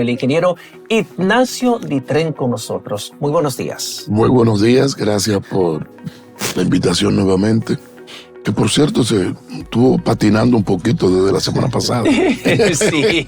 El ingeniero Ignacio Ditren con nosotros. Muy buenos días. Muy buenos días, gracias por la invitación nuevamente. Que por cierto se estuvo patinando un poquito desde la semana pasada. Sí,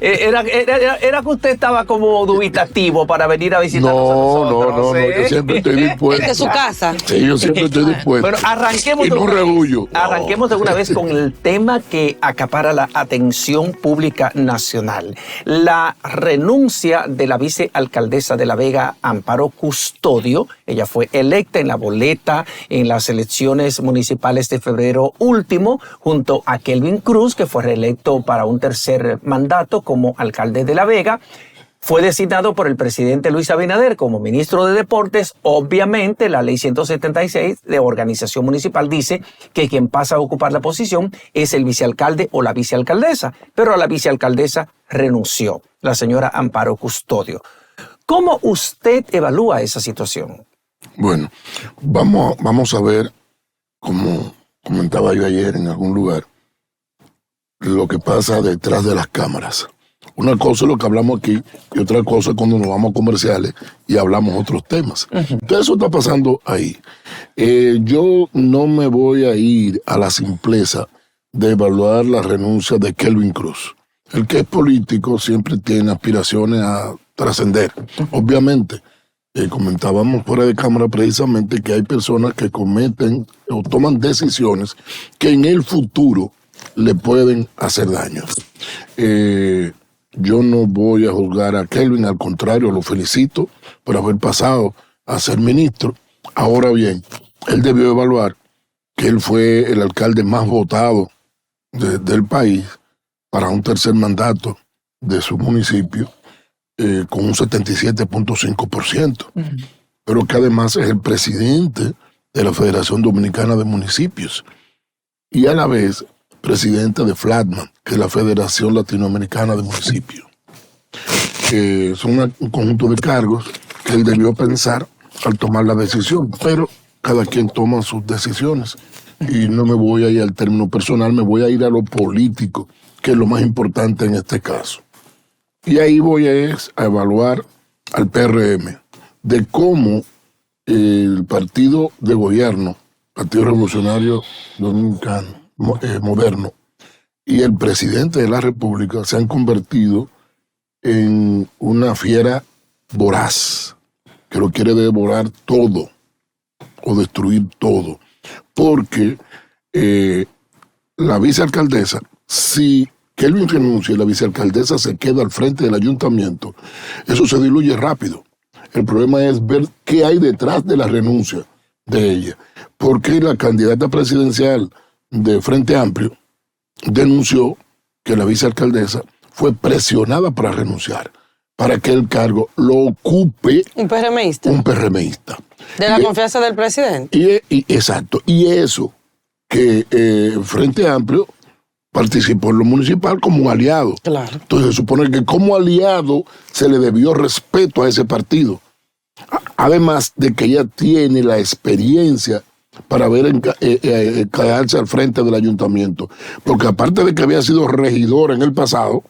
era que usted estaba como dubitativo para venir a visitarnos a nosotros. No, yo siempre estoy dispuesto. ¿Es de su casa? Sí, yo siempre estoy dispuesto. Bueno, arranquemos y no rebullo. Arranquemos de una vez con el tema que acapara la atención pública nacional. La renuncia de la vicealcaldesa de La Vega, Amparo Custodio. Ella fue electa en la boleta en las elecciones municipales de febrero último, junto a Kelvin Cruz, que fue reelecto para un tercer mandato como alcalde de La Vega. Fue designado por el presidente Luis Abinader como ministro de Deportes. Obviamente, la ley 176 de organización municipal dice que quien pasa a ocupar la posición es el vicealcalde o la vicealcaldesa, pero la vicealcaldesa renunció, la señora Amparo Custodio. ¿Cómo usted evalúa esa situación? Bueno, vamos a ver, como comentaba yo ayer en algún lugar, lo que pasa detrás de las cámaras. Una cosa es lo que hablamos aquí y otra cosa es cuando nos vamos a comerciales y hablamos otros temas. Entonces eso está pasando ahí. Yo no me voy a ir a la simpleza de evaluar la renuncia de Kelvin Cruz. El que es político siempre tiene aspiraciones a trascender. Obviamente, comentábamos fuera de cámara precisamente que hay personas que cometen o toman decisiones que en el futuro le pueden hacer daño. Yo no voy a juzgar a Kelvin, al contrario, lo felicito por haber pasado a ser ministro. Ahora bien, él debió evaluar que él fue el alcalde más votado del país para un tercer mandato de su municipio, con un 77.5%, pero que además es el presidente de la Federación Dominicana de Municipios y a la vez presidente de FLATMAN, que es la Federación Latinoamericana de Municipios. Son un conjunto de cargos que él debió pensar al tomar la decisión, pero cada quien toma sus decisiones y no me voy a ir al término personal, me voy a ir a lo político, que es lo más importante en este caso. Y ahí voy a evaluar al PRM de cómo el partido de gobierno, Partido Revolucionario Dominicano, moderno, y el presidente de la República se han convertido en una fiera voraz que lo quiere devorar todo o destruir todo. Porque la vicealcaldesa, si Kelvin renuncia y la vicealcaldesa se queda al frente del ayuntamiento, eso se diluye rápido. El problema es ver qué hay detrás de la renuncia de ella. Porque la candidata presidencial de Frente Amplio denunció que la vicealcaldesa fue presionada para renunciar, para que el cargo lo ocupe un PRMista. Un PRMista. De la confianza del presidente. Exacto. Y eso que Frente Amplio participó en lo municipal como un aliado. Claro. Entonces se supone que como aliado se le debió respeto a ese partido. Además de que ella tiene la experiencia para quedarse al frente del ayuntamiento. Porque aparte de que había sido regidora en el pasado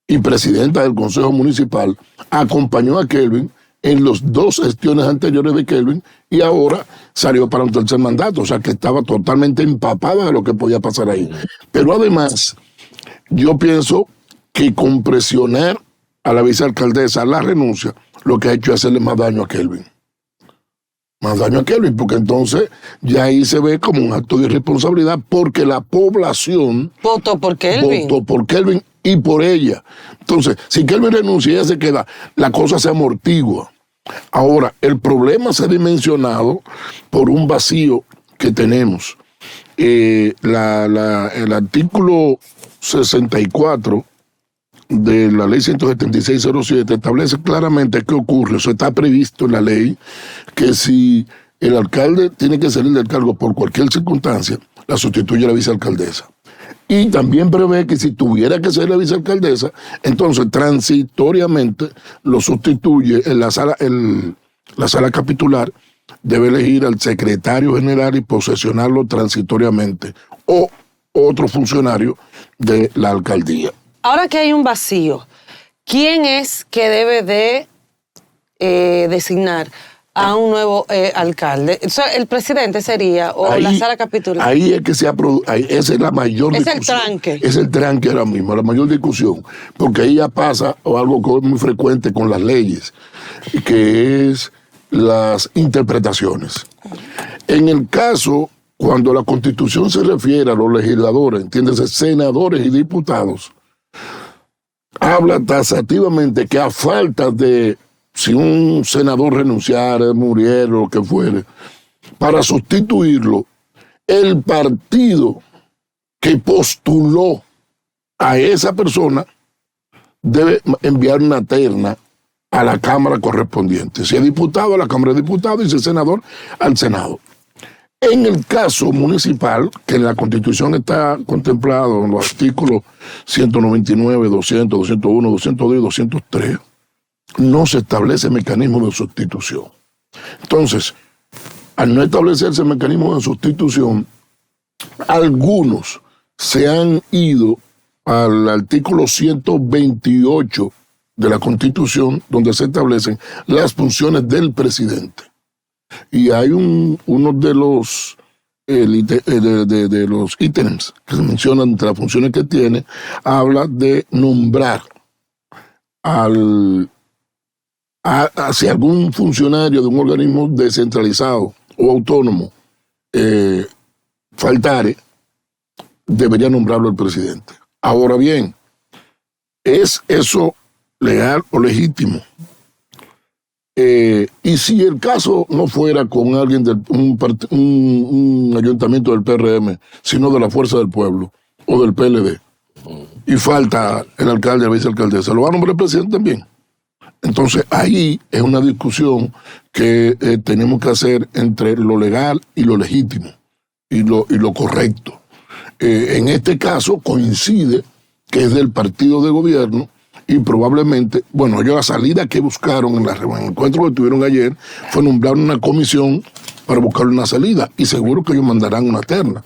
y presidenta del Consejo Municipal, acompañó a Kelvin en las dos gestiones anteriores de Kelvin y ahora salió para un tercer mandato. O sea que estaba totalmente empapada de lo que podía pasar ahí. Pero además, yo pienso que con presionar a la vicealcaldesa la renuncia, lo que ha hecho es hacerle más daño a Kelvin. Más daño a Kelvin, porque entonces ya ahí se ve como un acto de irresponsabilidad porque la población votó por Kelvin y por ella. Entonces, si Kelvin renuncia y ella se queda, la cosa se amortigua. Ahora, el problema se ha dimensionado por un vacío que tenemos. El artículo 64 de la ley 17607 establece claramente qué ocurre. Eso está previsto en la ley, que si el alcalde tiene que salir del cargo por cualquier circunstancia, la sustituye la vicealcaldesa. Y también prevé que si tuviera que ser la vicealcaldesa, entonces transitoriamente lo sustituye en la sala capitular, debe elegir al secretario general y posesionarlo transitoriamente, o otro funcionario de la alcaldía. Ahora que hay un vacío, ¿quién es que debe de designar a un nuevo alcalde? ¿El presidente sería o ahí, la sala capitular? Ahí es que esa es la mayor discusión. Es el tranque. Es el tranque ahora mismo, la mayor discusión. Porque ahí ya pasa algo que es muy frecuente con las leyes, que es las interpretaciones. En el caso, cuando la Constitución se refiere a los legisladores, entiéndase, senadores y diputados, habla taxativamente que a falta de, si un senador renunciara, muriera, lo que fuere, para sustituirlo, el partido que postuló a esa persona debe enviar una terna a la Cámara correspondiente. Si es diputado, a la Cámara de Diputados, y si es senador, al Senado. En el caso municipal, que en la Constitución está contemplado en los artículos 199, 200, 201, 202 y 203, no se establece mecanismo de sustitución. Entonces, al no establecerse mecanismo de sustitución, algunos se han ido al artículo 128 de la Constitución, donde se establecen las funciones del presidente. Y hay uno de los de los ítems que se mencionan entre las funciones que tiene, habla de nombrar hacia algún funcionario de un organismo descentralizado o autónomo faltare, debería nombrarlo el presidente. Ahora bien, ¿es eso legal o legítimo? Y si el caso no fuera con alguien de un ayuntamiento del PRM, sino de la Fuerza del Pueblo o del PLD, y falta el alcalde o la vicealcaldesa, ¿lo va a nombrar el presidente también? Entonces ahí es una discusión que tenemos que hacer entre lo legal y lo legítimo y lo correcto. En este caso coincide que es del partido de gobierno y probablemente, bueno, ellos la salida que buscaron en el encuentro que tuvieron ayer fue nombrar una comisión para buscar una salida y seguro que ellos mandarán una terna.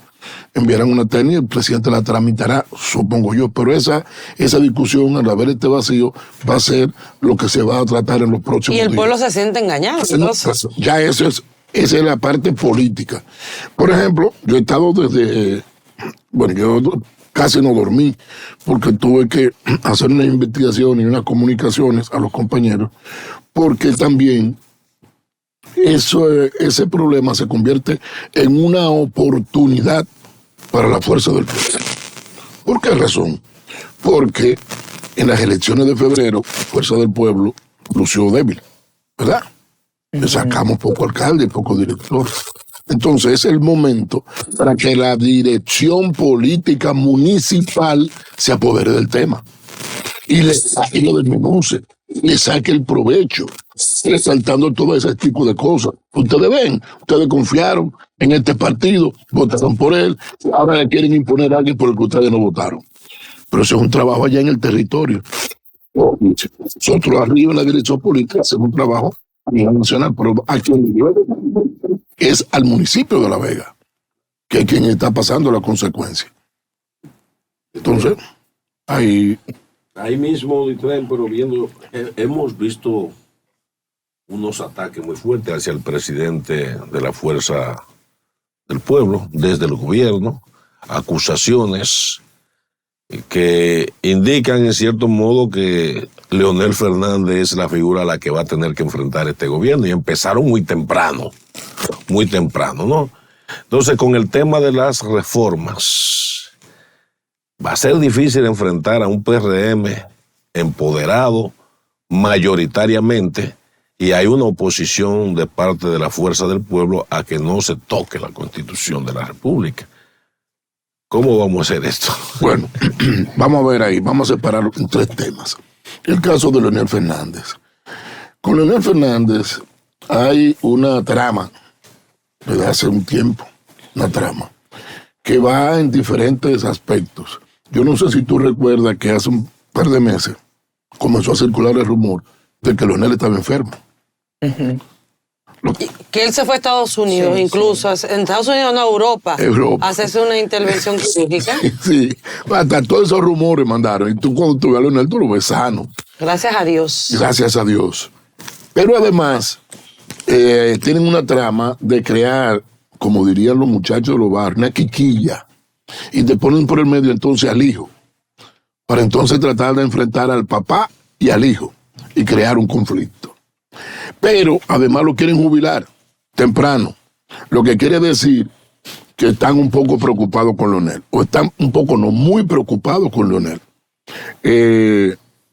Enviarán una terna y el presidente la tramitará, supongo yo, pero esa discusión, al haber este vacío, va a ser lo que se va a tratar en los próximos días. Y el pueblo se siente engañado. Entonces, ya esa es la parte política. Por ejemplo, yo he estado yo casi no dormí porque tuve que hacer una investigación y unas comunicaciones a los compañeros, porque también ese problema se convierte en una oportunidad para la Fuerza del Pueblo. ¿Por qué razón? Porque en las elecciones de febrero, Fuerza del Pueblo lució débil, ¿verdad? Le sacamos poco alcalde y poco director. Entonces es el momento para que la dirección política municipal se apodere del tema y lo desmenuce, le saque el provecho, resaltando todo ese tipo de cosas. Ustedes ven, ustedes confiaron en este partido, votaron por él, ahora le quieren imponer a alguien por el que ustedes no votaron. Pero eso es un trabajo allá en el territorio. Nosotros arriba en la dirección política hacemos un trabajo a nivel nacional, pero aquí es al municipio de La Vega, que es quien está pasando la consecuencia. Entonces, ahí mismo, pero viendo, hemos visto unos ataques muy fuertes hacia el presidente de la Fuerza del Pueblo, desde el gobierno, acusaciones que indican en cierto modo que Leonel Fernández es la figura a la que va a tener que enfrentar este gobierno, y empezaron muy temprano, ¿no? Entonces, con el tema de las reformas, va a ser difícil enfrentar a un PRM empoderado mayoritariamente, y hay una oposición de parte de la Fuerza del Pueblo a que no se toque la Constitución de la República. ¿Cómo vamos a hacer esto? Bueno, vamos a ver ahí, vamos a separarlo en tres temas. El caso de Leonel Fernández. Con Leonel Fernández hay una trama, desde hace un tiempo, una trama, que va en diferentes aspectos. Yo no sé si tú recuerdas que hace un par de meses comenzó a circular el rumor de que Leonel estaba enfermo. Que él se fue a Estados Unidos, Sí, incluso, en Estados Unidos, no, Europa, Europa. a hacerse una intervención quirúrgica. Sí, hasta todos esos rumores mandaron. Y tú cuando tú ves a Leonel, tú lo ves sano. Gracias a Dios. Gracias a Dios. Pero además, tienen una trama de crear, como dirían los muchachos de los barrios, una quiquilla. Y te ponen por el medio entonces al hijo. Para entonces tratar de enfrentar al papá y al hijo. Y crear un conflicto. Pero además lo quieren jubilar temprano. Lo que quiere decir que están un poco preocupados con Leonel. O están un poco, no, muy preocupados con Leonel.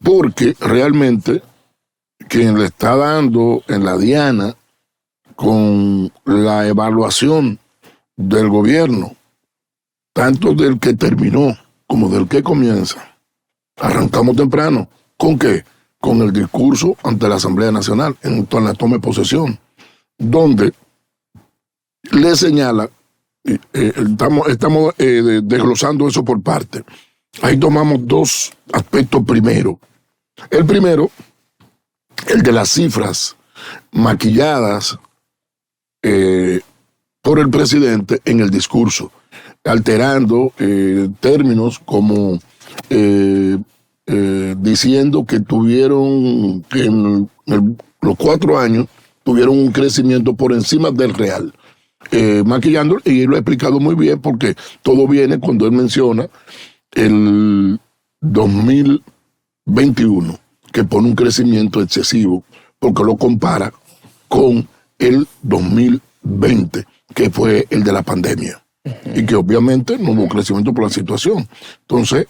Porque realmente quien le está dando en la diana con la evaluación del gobierno, tanto del que terminó como del que comienza, arrancamos temprano. ¿Con qué? Con el discurso ante la Asamblea Nacional en la toma de posesión, donde le señala, estamos desglosando eso por parte. Ahí tomamos dos aspectos primero. El primero, el de las cifras maquilladas por el presidente en el discurso, alterando términos como diciendo que tuvieron, que en los 4 años tuvieron un crecimiento por encima del real. Maquillando, y lo he explicado muy bien porque todo viene cuando él menciona el 2021, que pone un crecimiento excesivo porque lo compara con el 2020, que fue el de la pandemia, y que obviamente no hubo crecimiento por la situación. Entonces,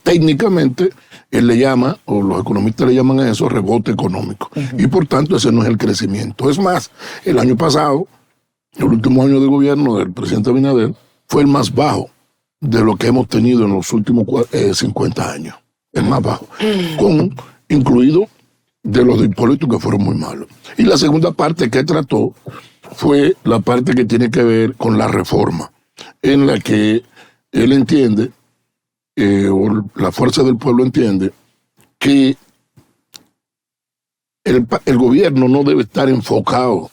técnicamente, él le llama, o los economistas le llaman a eso, rebote económico. Y por tanto, ese no es el crecimiento. Es más, el año pasado, el último año de gobierno del presidente Abinader, fue el más bajo de lo que hemos tenido en los últimos 50 años. El más bajo. Incluido de los impuestos que fueron muy malos. Y la segunda parte que trató fue la parte que tiene que ver con la reforma, en la que él entiende, o la fuerza del pueblo entiende, que el gobierno no debe estar enfocado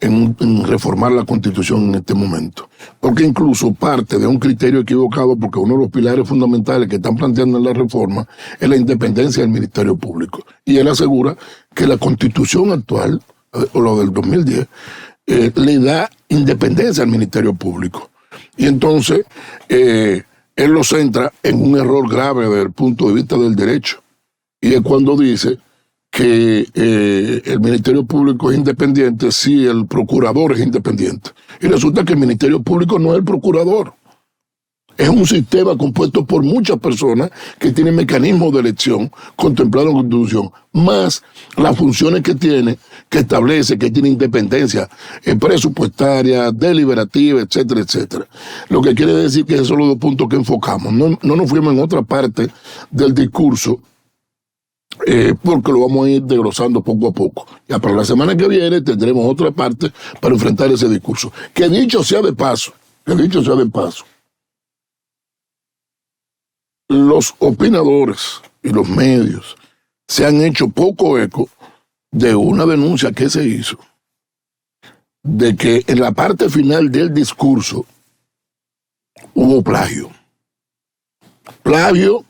en reformar la Constitución en este momento, porque incluso parte de un criterio equivocado, porque uno de los pilares fundamentales que están planteando en la reforma es la independencia del Ministerio Público, y él asegura que la Constitución actual, o lo del 2010, le da independencia al Ministerio Público, y entonces él lo centra en un error grave desde el punto de vista del derecho, y es cuando dice que el Ministerio Público es independiente si el procurador es independiente. Y resulta que el Ministerio Público no es el procurador. Es un sistema compuesto por muchas personas que tienen mecanismos de elección contemplados en la Constitución, más las funciones que tiene, que establece, que tiene independencia presupuestaria, deliberativa, etcétera, etcétera. Lo que quiere decir que esos son los dos puntos que enfocamos. No nos fuimos en otra parte del discurso, porque lo vamos a ir desglosando poco a poco. Ya para la semana que viene tendremos otra parte para enfrentar ese discurso. Que dicho sea de paso, los opinadores y los medios se han hecho poco eco de una denuncia que se hizo de que en la parte final del discurso hubo plagio. Plagio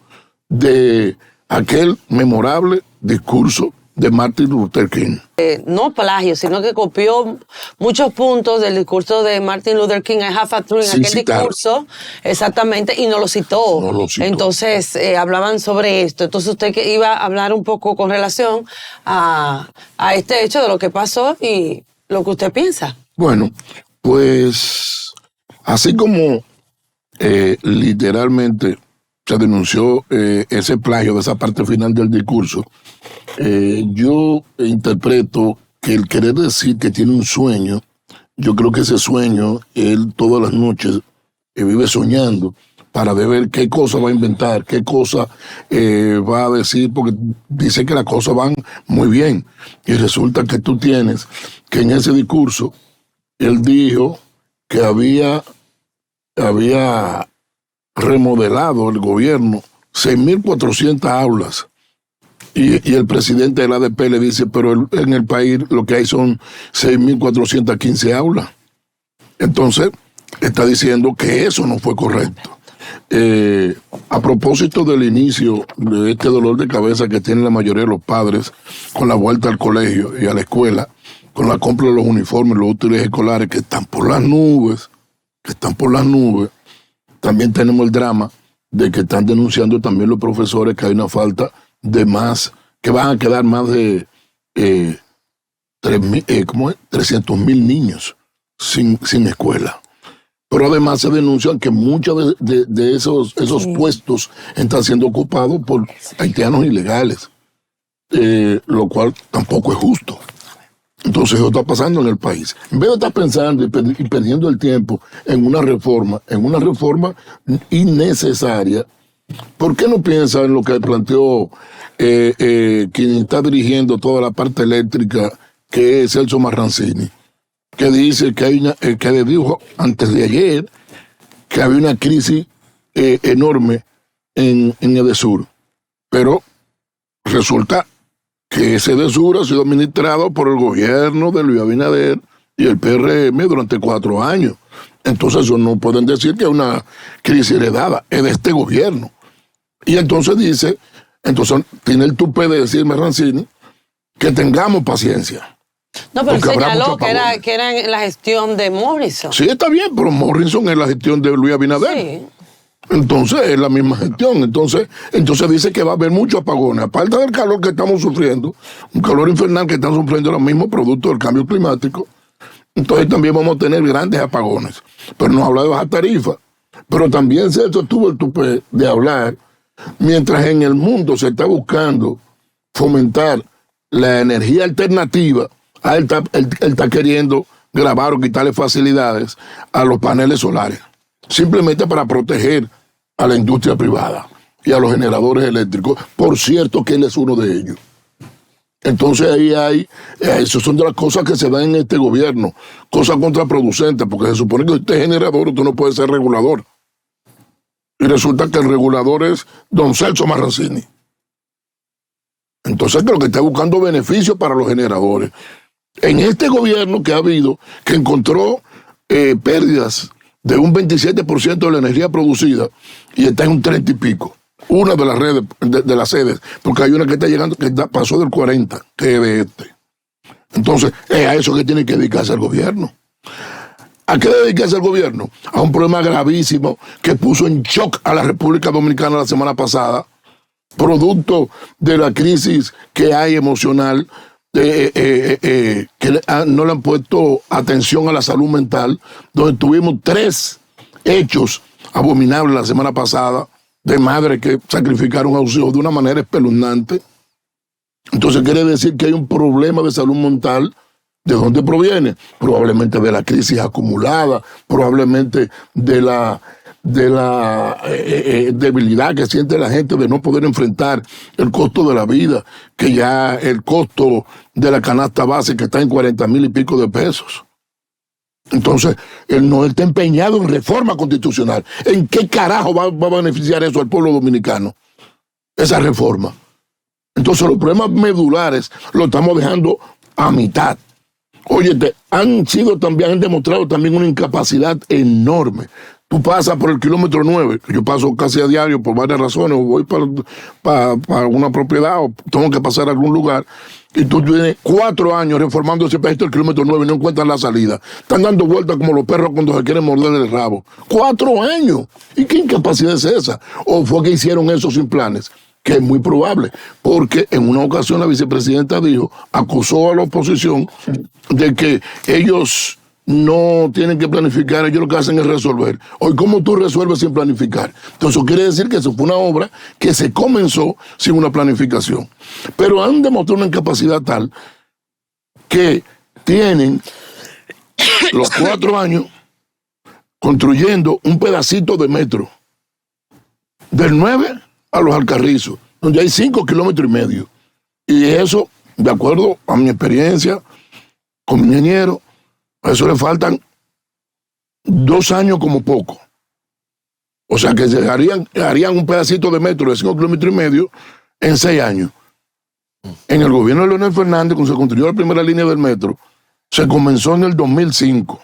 de aquel memorable discurso de Martin Luther King. No plagio, sino que copió muchos puntos del discurso de Martin Luther King en Half a Truth, en aquel discurso, exactamente, y no lo citó. Entonces, hablaban sobre esto. Entonces, usted que iba a hablar un poco con relación a este hecho de lo que pasó y lo que usted piensa. Bueno, pues, así como literalmente se denunció ese plagio de esa parte final del discurso, yo interpreto que el querer decir que tiene un sueño, yo creo que ese sueño, él todas las noches vive soñando para ver qué cosa va a inventar, qué cosa va a decir, porque dice que las cosas van muy bien. Y resulta que tú tienes que en ese discurso, él dijo que había remodelado el gobierno 6.400 aulas Y el presidente del ADP le dice, pero en el país lo que hay son 6.415 aulas. Entonces, está diciendo que eso no fue correcto. A propósito del inicio de este dolor de cabeza que tienen la mayoría de los padres con la vuelta al colegio y a la escuela, con la compra de los uniformes, los útiles escolares que están por las nubes, también tenemos el drama de que están denunciando también los profesores que hay una falta de más, que van a quedar más de 300,000 niños sin escuela. Pero además se denuncian que muchos de esos puestos están siendo ocupados por haitianos ilegales, lo cual tampoco es justo. Entonces eso está pasando en el país. En vez de estar pensando y perdiendo el tiempo en una reforma innecesaria, ¿por qué no piensa en lo que planteó quien está dirigiendo toda la parte eléctrica, que es Celso Marrancini? Que dice que le dijo antes de ayer que había una crisis enorme en Edesur. Pero resulta que ese Edesur ha sido administrado por el gobierno de Luis Abinader y el PRM durante 4 años. Entonces eso no pueden decir que es una crisis heredada, es de este gobierno. Y entonces tiene el tupé de decirme Rancini que tengamos paciencia. No, pero señaló que era en la gestión de Morrison. Sí, está bien, pero Morrison es la gestión de Luis Abinader. Sí. Entonces es la misma gestión. Entonces dice que va a haber muchos apagones. Aparte del calor que estamos sufriendo, un calor infernal que están sufriendo los mismos productos del cambio climático, entonces también vamos a tener grandes apagones. Pero nos habla de baja tarifa. Pero también Celso tuvo el tupé de hablar, mientras en el mundo se está buscando fomentar la energía alternativa. Él está queriendo grabar o quitarle facilidades a los paneles solares, simplemente para proteger a la industria privada y a los generadores eléctricos. Por cierto que él es uno de ellos. Entonces ahí esas son de las cosas que se dan en este gobierno, cosas contraproducentes, porque se supone que usted es generador, usted no puede ser regulador. Y resulta que el regulador es don Celso Marrancini. Entonces que lo que está buscando beneficios para los generadores. En este gobierno que ha habido, que encontró pérdidas de un 27% de la energía producida y está en un 30 y pico, una de las redes, de las sedes, porque hay una que está llegando, pasó del 40, que es de este. Entonces, es a eso que tiene que dedicarse el gobierno. ¿A qué dedicarse el gobierno? A un problema gravísimo que puso en shock a la República Dominicana la semana pasada, producto de la crisis que hay emocional, que no le han puesto atención a la salud mental, donde tuvimos 3 hechos abominables la semana pasada de madres que sacrificaron a sus hijos de una manera espeluznante. Entonces quiere decir que hay un problema de salud mental. ¿De dónde proviene? Probablemente de la crisis acumulada, probablemente de la debilidad que siente la gente de no poder enfrentar el costo de la vida, que ya el costo de la canasta básica está en 40,000 y pico de pesos. Entonces, él no está empeñado en reforma constitucional. ¿En qué carajo va a beneficiar eso al pueblo dominicano? Esa reforma. Entonces, los problemas medulares los estamos dejando a mitad. Óyete, han demostrado también una incapacidad enorme. Tú pasas por el kilómetro 9, yo paso casi a diario por varias razones, o voy para una propiedad, o tengo que pasar a algún lugar, y tú tienes 4 años reformando ese pedacito del kilómetro 9 y no encuentran la salida. Están dando vueltas como los perros cuando se quieren morder el rabo. 4 años. ¿Y qué incapacidad es esa? ¿O fue que hicieron eso sin planes? Que es muy probable, porque en una ocasión la vicepresidenta acusó a la oposición de que ellos no tienen que planificar, ellos lo que hacen es resolver. Hoy, ¿cómo tú resuelves sin planificar? Entonces, eso quiere decir que eso fue una obra que se comenzó sin una planificación. Pero han demostrado una incapacidad tal que tienen los 4 años construyendo un pedacito de metro del 9 a los Alcarrizos, donde hay 5,5 kilómetros. Y eso, de acuerdo a mi experiencia como ingeniero, a eso le faltan 2 años como poco. O sea que harían un pedacito de metro de 5,5 kilómetros en 6 años. En el gobierno de Leonel Fernández, cuando se construyó la primera línea del metro, se comenzó en el 2005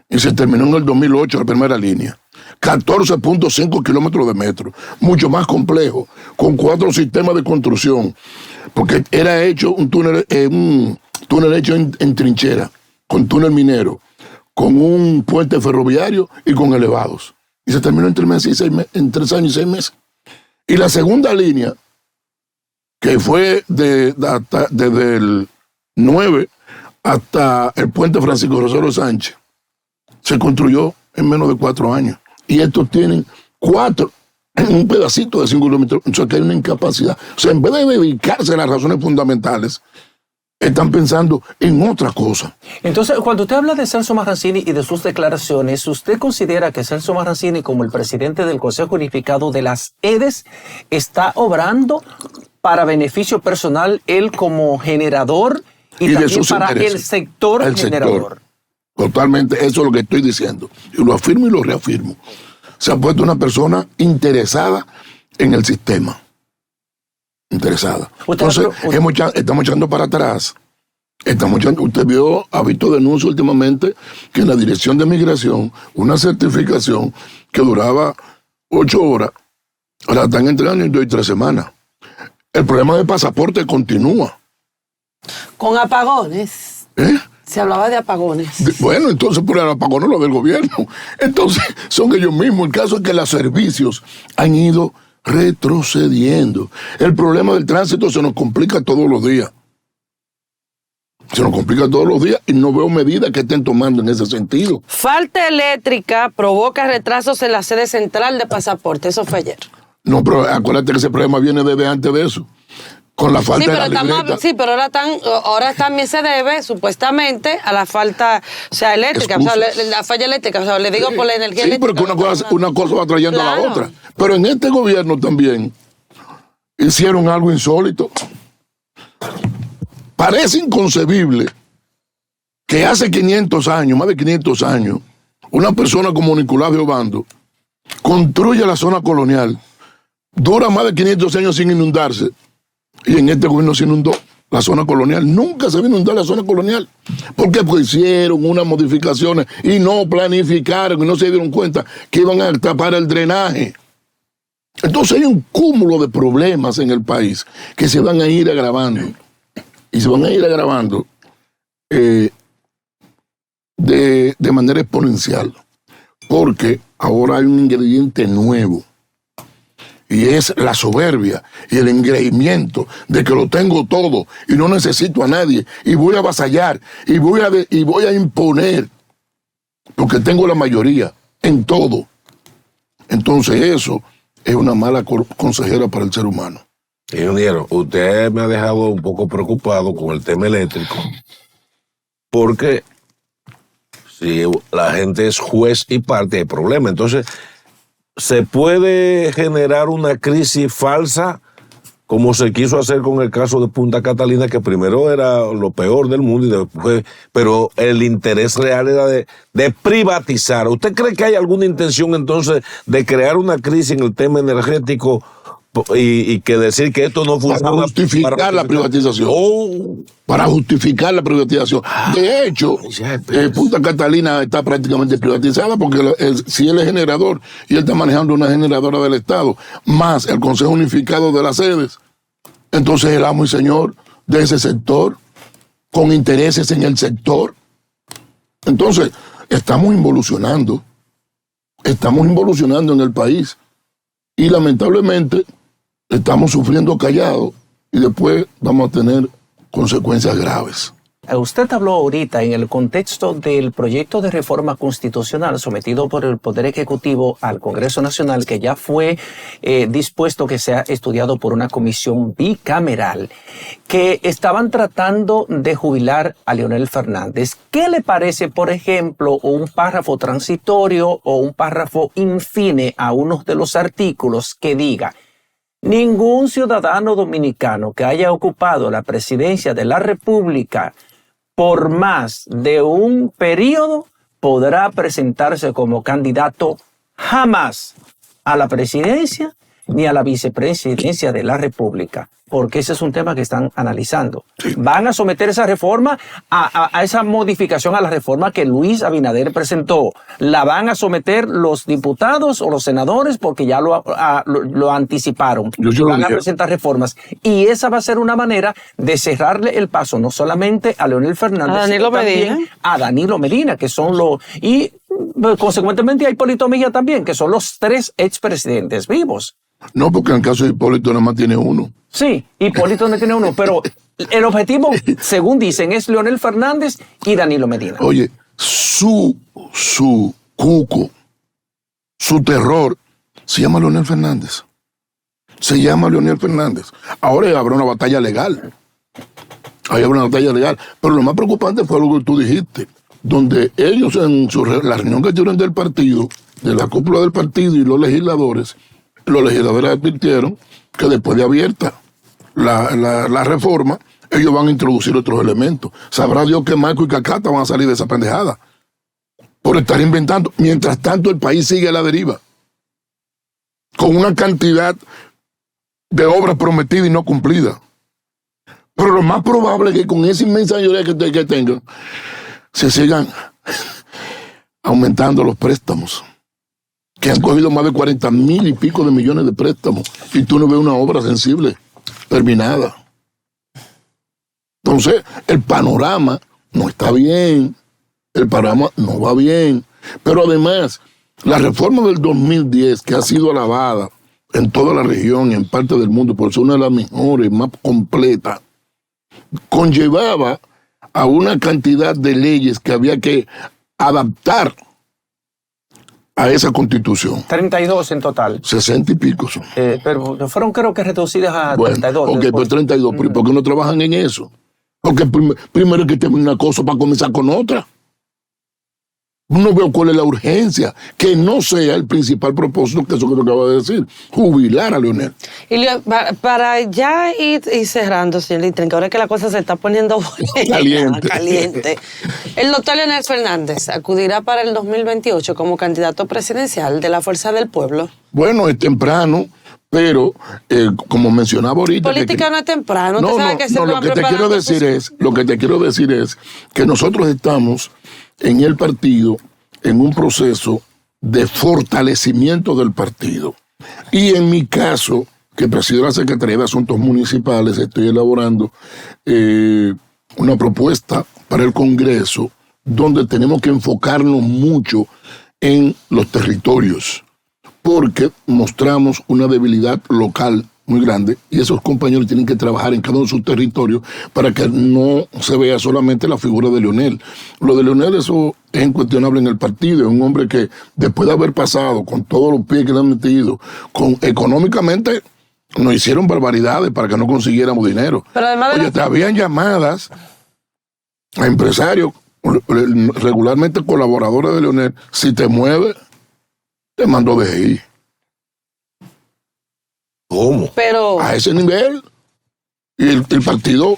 y se terminó en el 2008 la primera línea. 14.5 kilómetros de metro, mucho más complejo, con 4 sistemas de construcción, porque era hecho un túnel hecho en trinchera, con túnel minero, con un puente ferroviario y con elevados. Y se terminó en 3 años y 6 meses. Y la segunda línea, que fue desde el 9 hasta el puente Francisco Rosario Sánchez, se construyó en menos de 4 años. Y estos tienen 4, un pedacito de 5 kilómetros, o sea que hay una incapacidad. O sea, en vez de dedicarse a las razones fundamentales, están pensando en otra cosa. Entonces, cuando usted habla de Celso Marrancini y de sus declaraciones, ¿usted considera que Celso Marrancini, como el presidente del Consejo Unificado de las EDES, está obrando para beneficio personal, él como generador y también para el sector generador? Totalmente, eso es lo que estoy diciendo. Yo lo afirmo y lo reafirmo. Se ha puesto una persona interesada en el sistema. Interesada. Entonces, estamos echando para atrás. Usted ha visto denuncias últimamente que en la Dirección de Migración, una certificación que duraba 8 horas, la están entregando en 2 y 3 semanas. El problema del pasaporte continúa. Con apagones. Se hablaba de apagones. Bueno, entonces por el apagón no lo del gobierno. Entonces son ellos mismos. El caso es que los servicios han ido retrocediendo. El problema del tránsito se nos complica todos los días. Se nos complica todos los días y no veo medidas que estén tomando en ese sentido. Falta eléctrica provoca retrasos en la sede central de pasaporte. Eso fue ayer. No, pero acuérdate que ese problema viene desde antes de eso. Con la falta de la libreta. Sí, pero ahora también se debe, supuestamente, a la falta, o sea, eléctrica, o sea, la falla eléctrica, o sea, le digo por la energía eléctrica. Sí, porque una cosa va trayendo a la otra. Pero en este gobierno también hicieron algo insólito. Parece inconcebible que hace 500 años, más de 500 años, una persona como Nicolás de Obando construye la zona colonial, dura más de 500 años sin inundarse. Y en este gobierno se inundó la zona colonial. Nunca se va a inundar la zona colonial. ¿Por qué? Porque hicieron unas modificaciones y no planificaron y no se dieron cuenta que iban a tapar el drenaje. Entonces hay un cúmulo de problemas en el país que se van a ir agravando. Y se van a ir agravando de manera exponencial. Porque ahora hay un ingrediente nuevo. Y es la soberbia y el engreimiento de que lo tengo todo y no necesito a nadie y voy a avasallar y voy a imponer porque tengo la mayoría en todo. Entonces eso es una mala consejera para el ser humano. Ingeniero, usted me ha dejado un poco preocupado con el tema eléctrico porque si la gente es juez y parte hay problema. Entonces se puede generar una crisis falsa, como se quiso hacer con el caso de Punta Catalina, que primero era lo peor del mundo, y después, pero el interés real era de privatizar. ¿Usted cree que hay alguna intención entonces de crear una crisis en el tema energético y que decir que esto no funciona? Para justificar la privatización. Para justificar la privatización. De hecho, Punta Catalina está prácticamente privatizada porque si él es generador y él está manejando una generadora del Estado, más el Consejo Unificado de las Sedes, entonces el amo y señor de ese sector, con intereses en el sector. Entonces, estamos involucionando en el país y lamentablemente estamos sufriendo callados y después vamos a tener consecuencias graves. Usted habló ahorita en el contexto del proyecto de reforma constitucional sometido por el Poder Ejecutivo al Congreso Nacional, que ya fue dispuesto que sea estudiado por una comisión bicameral, que estaban tratando de jubilar a Leonel Fernández. ¿Qué le parece, por ejemplo, un párrafo transitorio o un párrafo infine a uno de los artículos que diga: ningún ciudadano dominicano que haya ocupado la presidencia de la República por más de un periodo podrá presentarse como candidato jamás a la presidencia ni a la vicepresidencia de la República? porque ese es un tema que están analizando. Van a someter esa reforma a esa modificación a la reforma que Luis Abinader presentó. La van a someter los diputados o los senadores porque ya lo anticiparon. Van a presentar reformas. Y esa va a ser una manera de cerrarle el paso no solamente a Leonel Fernández, sino también a Danilo Medina, que son los... Y consecuentemente a Hipólito Mejía también, que son los 3 expresidentes vivos. No, porque en el caso de Hipólito nada más tiene uno. Sí, Hipólito no tiene uno, pero el objetivo, según dicen, es Leonel Fernández y Danilo Medina. Oye, su cuco, su terror, se llama Leonel Fernández. Se llama Leonel Fernández. Ahora habrá una batalla legal. Ahí habrá una batalla legal. Pero lo más preocupante fue lo que tú dijiste, donde ellos en la reunión que tuvieron del partido, de la cúpula del partido y los legisladores advirtieron que después de abierta la reforma, ellos van a introducir otros elementos. Sabrá Dios que Marco y Cacata van a salir de esa pendejada por estar inventando. Mientras tanto, el país sigue a la deriva, con una cantidad de obras prometidas y no cumplidas. Pero lo más probable es que con esa inmensa mayoría que tengan, se sigan aumentando los préstamos, que han cogido más de 40,000 y pico de millones de préstamos, y tú no ves una obra sensible, terminada. Entonces, el panorama no está bien, el panorama no va bien, pero además, la reforma del 2010, que ha sido alabada en toda la región y en parte del mundo, por ser una de las mejores, más completas, conllevaba a una cantidad de leyes que había que adaptar a esa constitución. 32 en total. 60 y pico son. Pero fueron creo que reducidas a 32. Ok, pues 32. ¿Por qué no trabajan en eso? Porque primero hay que tener una cosa para comenzar con otra. No veo cuál es la urgencia, que no sea el principal propósito, que eso que te acabo de decir, jubilar a Leonel. Y para ya ir cerrando, señor Litren, que ahora que la cosa se está poniendo caliente. El doctor Leonel Fernández acudirá para el 2028 como candidato presidencial de la Fuerza del Pueblo. Bueno, es temprano, pero como mencionaba ahorita... Política no es temprano. Lo que te quiero decir es que nosotros estamos en el partido en un proceso de fortalecimiento del partido. Y en mi caso, que presido la Secretaría de Asuntos Municipales, estoy elaborando una propuesta para el Congreso donde tenemos que enfocarnos mucho en los territorios, porque mostramos una debilidad local muy grande y esos compañeros tienen que trabajar en cada uno de sus territorios para que no se vea solamente la figura de Leonel. Lo de Leonel, eso es incuestionable en el partido, es un hombre que después de haber pasado con todos los pies que le han metido, económicamente nos hicieron barbaridades para que no consiguiéramos dinero. Pero además te habían llamadas a empresarios, regularmente colaboradores de Leonel, si te mueves, te mando de ahí. ¿Cómo? Pero a ese nivel. Y el partido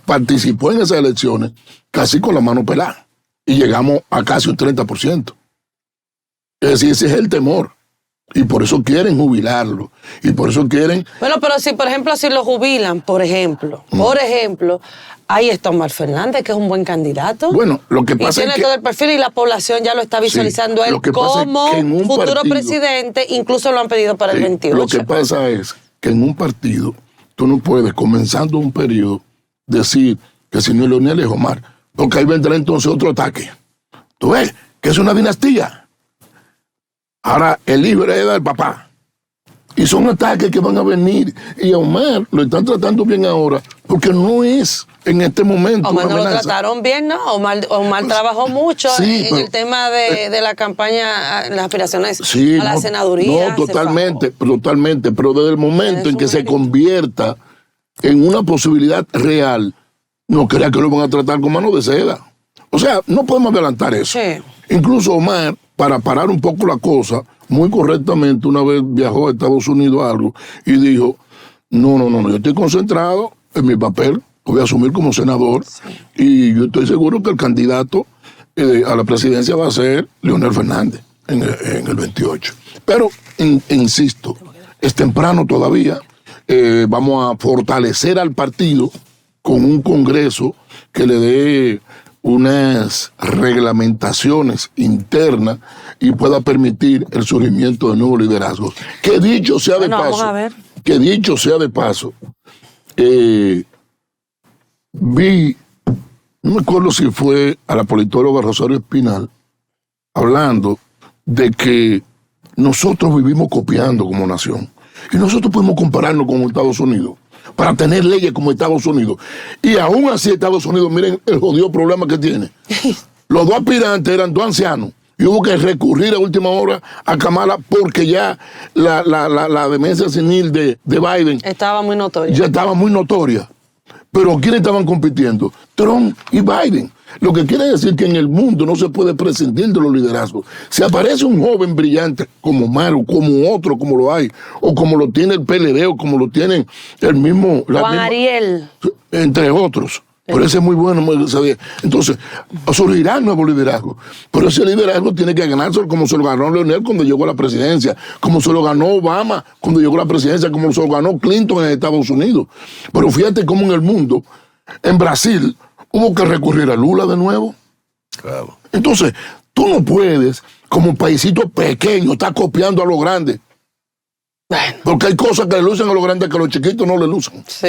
participó en esas elecciones casi con la mano pelada. Y llegamos a casi un 30%. Es decir, ese es el temor. Y por eso quieren jubilarlo. Y por eso quieren... Bueno, pero si, por ejemplo, si lo jubilan, por ejemplo, ahí está Omar Fernández, que es un buen candidato. Bueno, lo que pasa es que... tiene todo el perfil y la población ya lo está visualizando él como futuro presidente, incluso lo han pedido para el 28. Lo que pasa es que en un partido, tú no puedes, comenzando un periodo, decir que si no es Leonel es Omar, porque ahí vendrá entonces otro ataque. Tú ves que es una dinastía. Ahora, el hijo hereda del papá. Y son ataques que van a venir. Y a Omar lo están tratando bien ahora, porque no es en este momento Omar una no amenaza. Lo trataron bien, ¿no? Omar trabajó mucho en el tema de la campaña, las aspiraciones a la senaduría. No, totalmente. Pero desde el momento en que se convierta en una posibilidad real, no crea que lo van a tratar con mano de seda. O sea, no podemos adelantar eso. Sí. Incluso Omar, para parar un poco la cosa, muy correctamente una vez viajó a Estados Unidos algo y dijo, no, yo estoy concentrado en mi papel, voy a asumir como senador y yo estoy seguro que el candidato a la presidencia va a ser Leonel Fernández en el 28. Pero, insisto, es temprano todavía vamos a fortalecer al partido con un congreso que le dé unas reglamentaciones internas y pueda permitir el surgimiento de nuevos liderazgos. Que dicho sea de paso, vi, no me acuerdo si fue a la politóloga Rosario Espinal, hablando de que nosotros vivimos copiando como nación. Y nosotros podemos compararnos con Estados Unidos para tener leyes como Estados Unidos. Y aún así Estados Unidos, miren el jodido problema que tiene. Los dos aspirantes eran dos ancianos. Y hubo que recurrir a última hora a Kamala porque ya la demencia senil de Biden estaba muy notoria. Ya estaba muy notoria. Pero ¿quiénes estaban compitiendo? Trump y Biden. Lo que quiere decir que en el mundo no se puede prescindir de los liderazgos. Si aparece un joven brillante como Maru, como otro, como lo hay, o como lo tiene el PLD, o como lo tiene el mismo... Juan Ariel. Entre otros. Pero ese es muy bueno, muy sabía. Entonces, surgirán nuevos liderazgos. Pero ese liderazgo tiene que ganarse como se lo ganó Leonel cuando llegó a la presidencia, como se lo ganó Obama cuando llegó a la presidencia, como se lo ganó Clinton en Estados Unidos. Pero fíjate cómo en el mundo, en Brasil, hubo que recurrir a Lula de nuevo. Claro. Entonces, tú no puedes, como paisito pequeño, estar copiando a los grandes. Porque hay cosas que le lucen a los grandes que a los chiquitos no le lucen. Sí.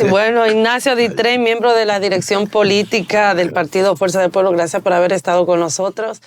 Bueno, Ignacio Ditren, miembro de la dirección política del Partido Fuerza del Pueblo, gracias por haber estado con nosotros.